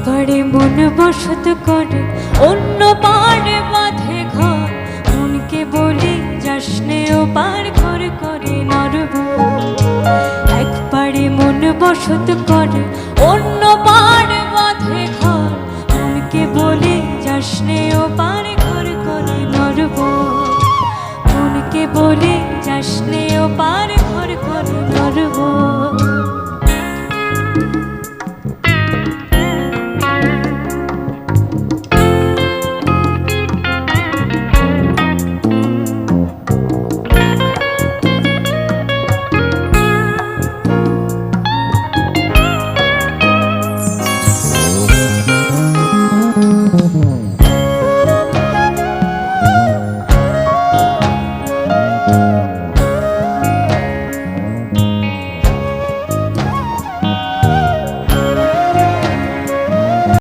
পারে মন বসত করে, অন্য পারে বাঁধে ঘর। মনকে বলি যাসনে ও পার ঘর করে নরব। এক পারে মন বসত